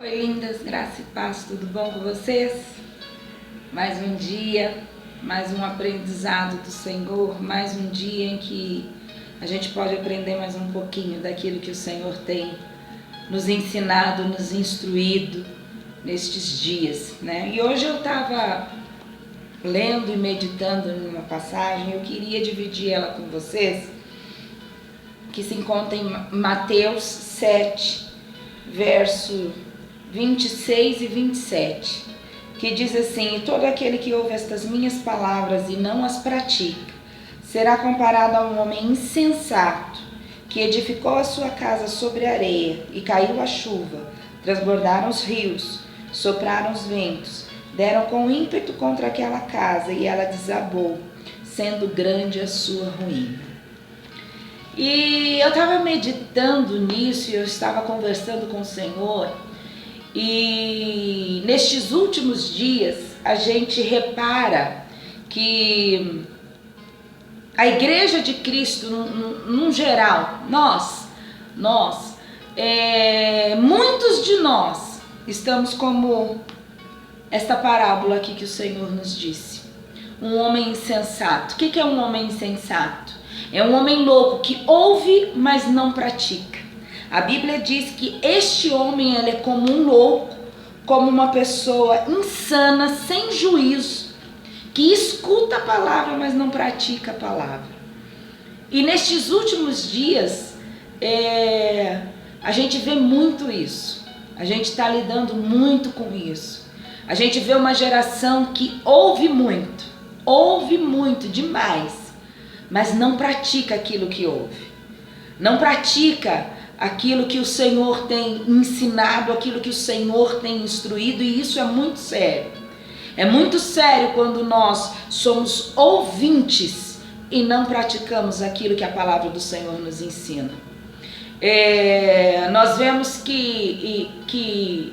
Oi, lindas, graça e paz, tudo bom com vocês? Mais um dia, mais um aprendizado do Senhor, mais um dia em que a gente pode aprender mais um pouquinho daquilo que o Senhor tem nos ensinado, nos instruído nestes dias, né? E hoje eu estava lendo e meditando numa passagem, eu queria dividir ela com vocês, que se encontra em Mateus 7, verso 26 e 27, que diz assim: e todo aquele que ouve estas minhas palavras e não as pratica, será comparado a um homem insensato, que edificou a sua casa sobre areia, e caiu a chuva, transbordaram os rios, sopraram os ventos, deram com ímpeto contra aquela casa, e ela desabou, sendo grande a sua ruína. E eu estava meditando nisso, e eu estava conversando com o Senhor. E nestes últimos dias a gente repara que a Igreja de Cristo, num geral, muitos de nós estamos como esta parábola aqui que o Senhor nos disse. Um homem insensato. O que é um homem insensato? É um homem louco que ouve, mas não pratica. A Bíblia diz que este homem ele é como um louco, como uma pessoa insana, sem juízo, que escuta a palavra, mas não pratica a palavra. E nestes últimos dias, a gente vê muito isso. A gente está lidando muito com isso. A gente vê uma geração que ouve muito demais, mas não pratica aquilo que ouve. Não pratica aquilo que o Senhor tem ensinado, aquilo que o Senhor tem instruído, e isso é muito sério. É muito sério quando nós somos ouvintes e não praticamos aquilo que a palavra do Senhor nos ensina. Nós vemos que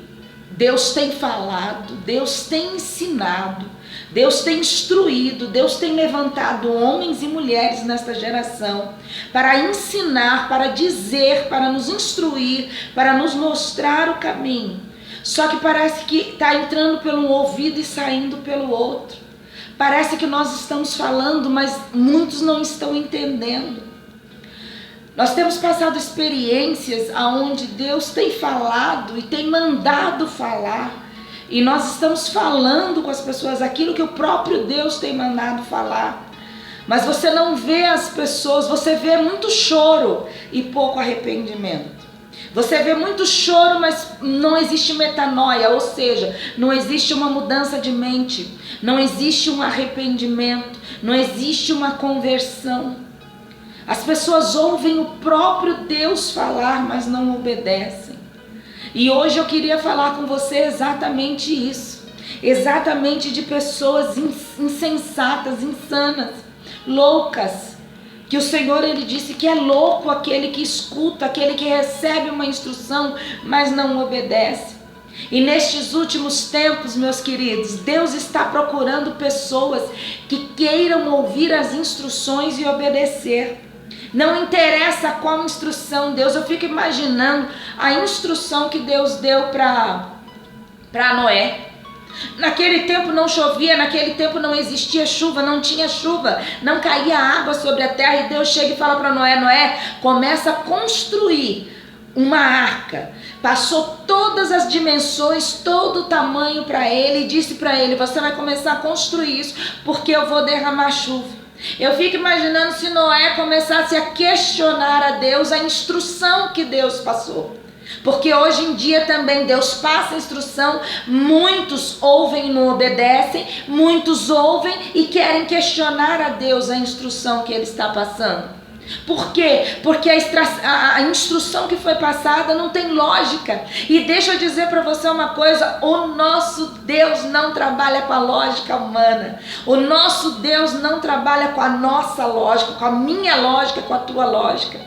Deus tem falado, Deus tem ensinado, Deus tem instruído, Deus tem levantado homens e mulheres nesta geração para ensinar, para dizer, para nos instruir, para nos mostrar o caminho. Só que parece que está entrando pelo ouvido e saindo pelo outro. Parece que nós estamos falando, mas muitos não estão entendendo. Nós temos passado experiências onde Deus tem falado e tem mandado falar. E nós estamos falando com as pessoas aquilo que o próprio Deus tem mandado falar. Mas você não vê as pessoas, você vê muito choro e pouco arrependimento. Você vê muito choro, mas não existe metanoia, ou seja, não existe uma mudança de mente, não existe um arrependimento, não existe uma conversão. As pessoas ouvem o próprio Deus falar, mas não obedecem. E hoje eu queria falar com você exatamente isso. Exatamente de pessoas insensatas, insanas, loucas. Que o Senhor ele disse que é louco aquele que escuta, aquele que recebe uma instrução, mas não obedece. E nestes últimos tempos, meus queridos, Deus está procurando pessoas que queiram ouvir as instruções e obedecer. Não interessa qual instrução Deus, eu fico imaginando a instrução que Deus deu para Noé. Naquele tempo não chovia, naquele tempo não existia chuva, não tinha chuva, não caía água sobre a terra, e Deus chega e fala para Noé: Noé, começa a construir uma arca. Passou todas as dimensões, todo o tamanho para ele, e disse para ele: você vai começar a construir isso, porque eu vou derramar chuva. Eu fico imaginando se Noé começasse a questionar a Deus a instrução que Deus passou. Porque hoje em dia também Deus passa a instrução, muitos ouvem e não obedecem, muitos ouvem e querem questionar a Deus a instrução que Ele está passando. Por quê? Porque a instrução que foi passada não tem lógica. E deixa eu dizer para você uma coisa: o nosso Deus não trabalha com a lógica humana. O nosso Deus não trabalha com a nossa lógica, com a minha lógica, com a tua lógica.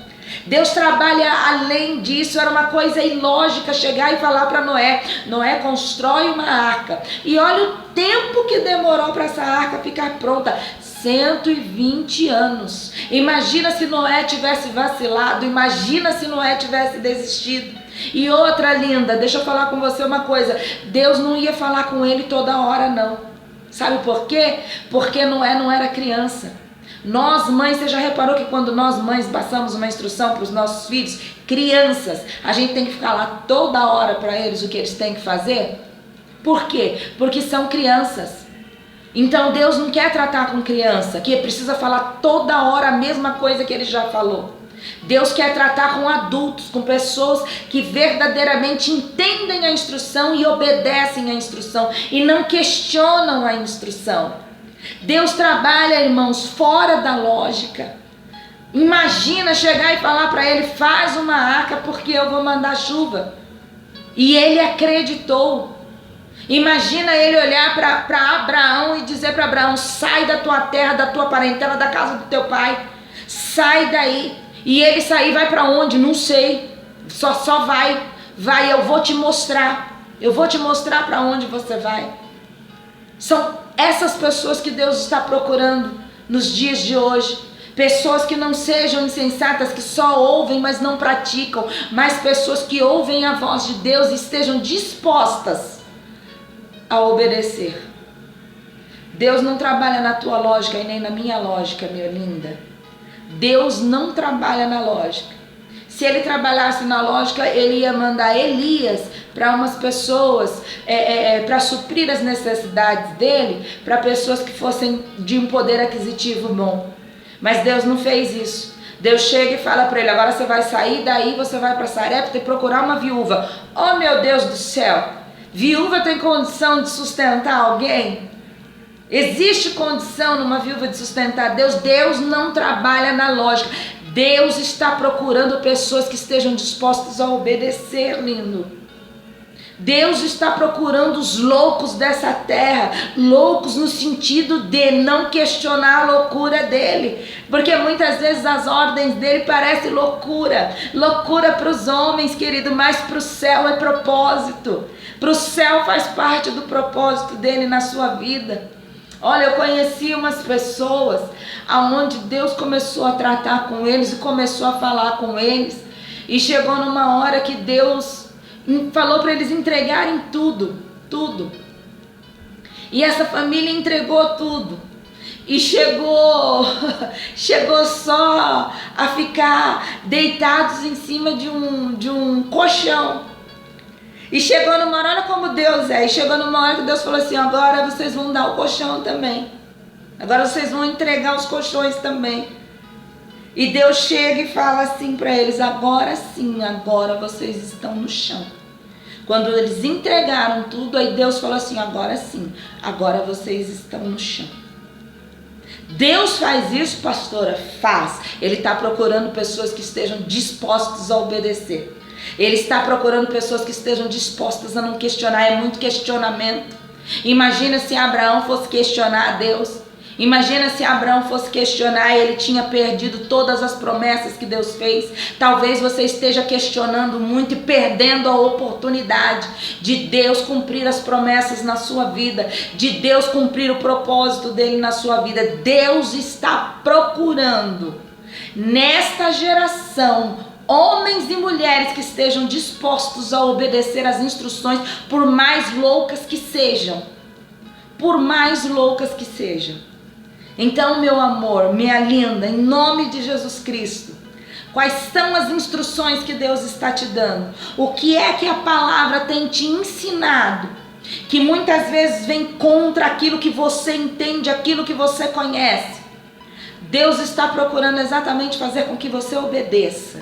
Deus trabalha além disso. Era uma coisa ilógica chegar e falar para Noé: Noé, constrói uma arca. E olha o tempo que demorou para essa arca ficar pronta. 120 anos. Imagina se Noé tivesse vacilado, imagina se Noé tivesse desistido. E outra, linda, deixa eu falar com você uma coisa. Deus não ia falar com ele toda hora, não. Sabe por quê? Porque não era criança. Nós mães, você já reparou que quando nós mães passamos uma instrução para os nossos filhos, crianças, a gente tem que ficar lá toda hora para eles o que eles têm que fazer? Por quê? Porque são crianças. Então Deus não quer tratar com criança, que precisa falar toda hora a mesma coisa que ele já falou. Deus quer tratar com adultos, com pessoas que verdadeiramente entendem a instrução e obedecem a instrução e não questionam a instrução. Deus trabalha, irmãos, fora da lógica. Imagina chegar e falar para ele: faz uma arca porque eu vou mandar chuva. E ele acreditou. Imagina ele olhar para Abraão e dizer para Abraão: sai da tua terra, da tua parentela, da casa do teu pai, sai daí. E ele sair, vai para onde? Não sei, só vai, eu vou te mostrar para onde você vai. São essas pessoas que Deus está procurando nos dias de hoje. Pessoas que não sejam insensatas, que só ouvem, mas não praticam, mas pessoas que ouvem a voz de Deus e estejam dispostas a obedecer. Deus não trabalha na tua lógica e nem na minha lógica, minha linda. Deus não trabalha na lógica. Se ele trabalhasse na lógica, ele ia mandar Elias para umas pessoas, para suprir as necessidades dele, para pessoas que fossem de um poder aquisitivo bom. Mas Deus não fez isso. Deus chega e fala para ele: agora você vai sair daí, você vai para Sarepta e procurar uma viúva. Oh, meu Deus do céu! Viúva tem condição de sustentar alguém? Existe condição numa viúva de sustentar Deus? Deus não trabalha na lógica. Deus está procurando pessoas que estejam dispostas a obedecer, lindo. Deus está procurando os loucos dessa terra, loucos no sentido de não questionar a loucura dele, porque muitas vezes as ordens dele parecem loucura para os homens, querido, mas para o céu é propósito. Para o céu faz parte do propósito dele na sua vida. Olha, eu conheci umas pessoas aonde Deus começou a tratar com eles e começou a falar com eles, e chegou numa hora que Deus falou para eles entregarem tudo. E essa família entregou tudo. E chegou só a ficar deitados em cima de um colchão. E chegou numa hora, olha como Deus é, e chegou numa hora que Deus falou assim: agora vocês vão dar o colchão também. Agora vocês vão entregar os colchões também. E Deus chega e fala assim para eles: agora sim, agora vocês estão no chão. Quando eles entregaram tudo, aí Deus falou assim: agora sim, agora vocês estão no chão. Deus faz isso, pastora? Faz. Ele está procurando pessoas que estejam dispostas a obedecer. Ele está procurando pessoas que estejam dispostas a não questionar. É muito questionamento. Imagina se Abraão fosse questionar a Deus. Imagina se Abraão fosse questionar e ele tinha perdido todas as promessas que Deus fez. Talvez você esteja questionando muito e perdendo a oportunidade de Deus cumprir as promessas na sua vida, de Deus cumprir o propósito dele na sua vida. Deus está procurando nesta geração homens e mulheres que estejam dispostos a obedecer às instruções, por mais loucas que sejam. Por mais loucas que sejam. Então, meu amor, minha linda, em nome de Jesus Cristo, quais são as instruções que Deus está te dando? O que é que a palavra tem te ensinado, que muitas vezes vem contra aquilo que você entende, aquilo que você conhece? Deus está procurando exatamente fazer com que você obedeça.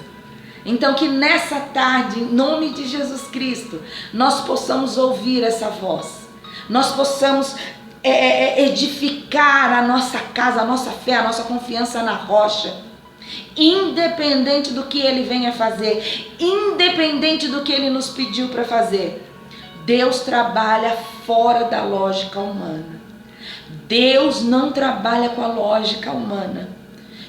Então que nessa tarde, em nome de Jesus Cristo, nós possamos ouvir essa voz. Nós possamos edificar a nossa casa, a nossa fé, a nossa confiança na rocha. Independente do que Ele venha fazer, independente do que Ele nos pediu para fazer. Deus trabalha fora da lógica humana. Deus não trabalha com a lógica humana.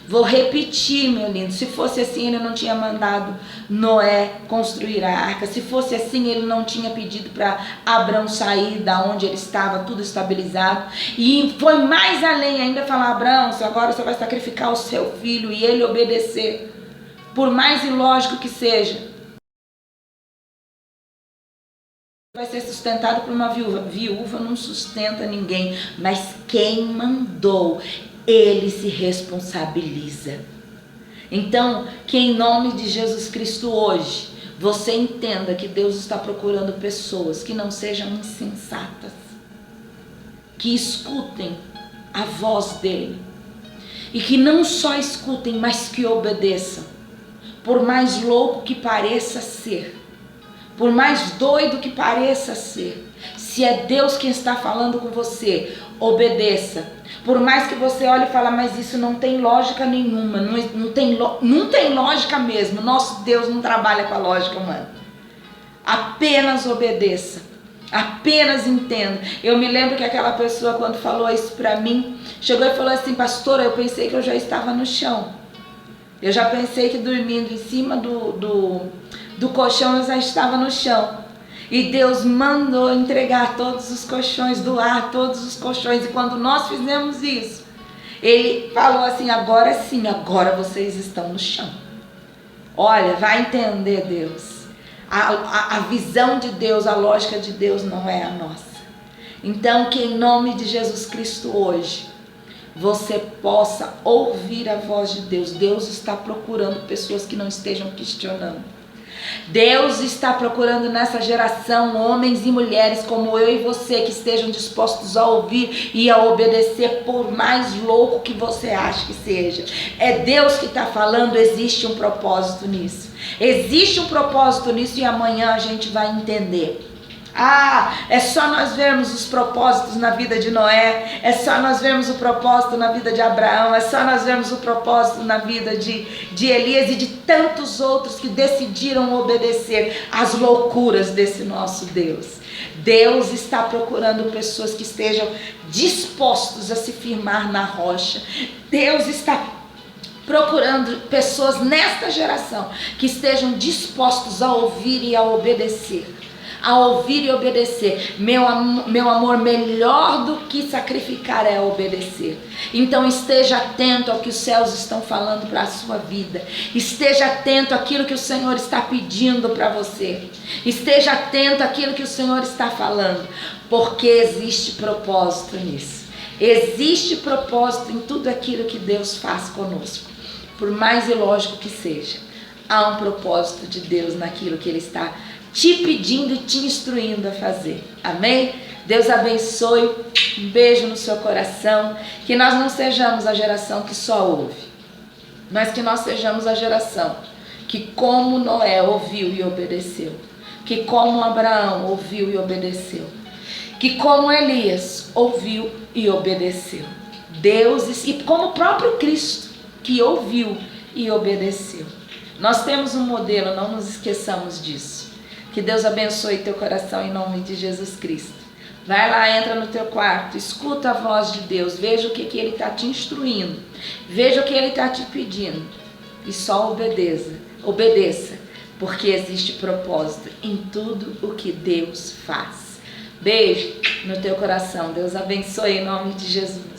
Vou repetir, meu lindo, se fosse assim ele não tinha mandado Noé construir a arca, se fosse assim ele não tinha pedido para Abraão sair da onde ele estava, tudo estabilizado, e foi mais além ainda falar: Abraão, agora você vai sacrificar o seu filho, e ele obedecer, por mais ilógico que seja. vai ser sustentado por uma viúva. Viúva não sustenta ninguém, mas quem mandou, ele se responsabiliza. Então, que em nome de Jesus Cristo hoje, você entenda que Deus está procurando pessoas que não sejam insensatas, que escutem a voz dele, e que não só escutem, mas que obedeçam. Por mais louco que pareça ser, por mais doido que pareça ser, se é Deus quem está falando com você, obedeça. Por mais que você olhe e fale, mas isso não tem lógica nenhuma, não tem lógica mesmo. Nosso Deus não trabalha com a lógica humana. Apenas obedeça, apenas entenda. Eu me lembro que aquela pessoa, quando falou isso para mim, chegou e falou assim, pastora, eu pensei que eu já estava no chão. Eu já pensei que dormindo em cima do colchão eu já estava no chão. E Deus mandou entregar todos os colchões, doar todos os colchões. E quando nós fizemos isso, Ele falou assim, agora sim, agora vocês estão no chão. Olha, vai entender Deus. A visão de Deus, a lógica de Deus não é a nossa. Então que em nome de Jesus Cristo hoje, você possa ouvir a voz de Deus. Deus está procurando pessoas que não estejam questionando. Deus está procurando nessa geração homens e mulheres como eu e você que estejam dispostos a ouvir e a obedecer, por mais louco que você ache que seja. É Deus que está falando, existe um propósito nisso. Existe um propósito nisso e amanhã a gente vai entender. É só nós vermos os propósitos na vida de Noé, é só nós vermos o propósito na vida de Abraão, é só nós vermos o propósito na vida de Elias e de tantos outros que decidiram obedecer às loucuras desse nosso Deus. Deus está procurando pessoas que estejam dispostos a se firmar na rocha. Deus está procurando pessoas nesta geração que estejam dispostos a ouvir e a obedecer. A ouvir e obedecer. Meu amor, melhor do que sacrificar é obedecer. Então esteja atento ao que os céus estão falando para a sua vida. Esteja atento àquilo que o Senhor está pedindo para você. Esteja atento àquilo que o Senhor está falando, porque existe propósito nisso. Existe propósito em tudo aquilo que Deus faz conosco. Por mais ilógico que seja, há um propósito de Deus naquilo que Ele está te pedindo e te instruindo a fazer. Amém? Deus abençoe. Um beijo no seu coração. Que nós não sejamos a geração que só ouve, mas que nós sejamos a geração que, como Noé ouviu e obedeceu, que como Abraão ouviu e obedeceu, que como Elias ouviu e obedeceu. Deus, e como o próprio Cristo, que ouviu e obedeceu. Nós temos um modelo, não nos esqueçamos disso. Que Deus abençoe teu coração em nome de Jesus Cristo. Vai lá, entra no teu quarto, escuta a voz de Deus, veja o que Ele está te instruindo, veja o que Ele está te pedindo e só obedeça, porque existe propósito em tudo o que Deus faz. Beijo no teu coração, Deus abençoe em nome de Jesus.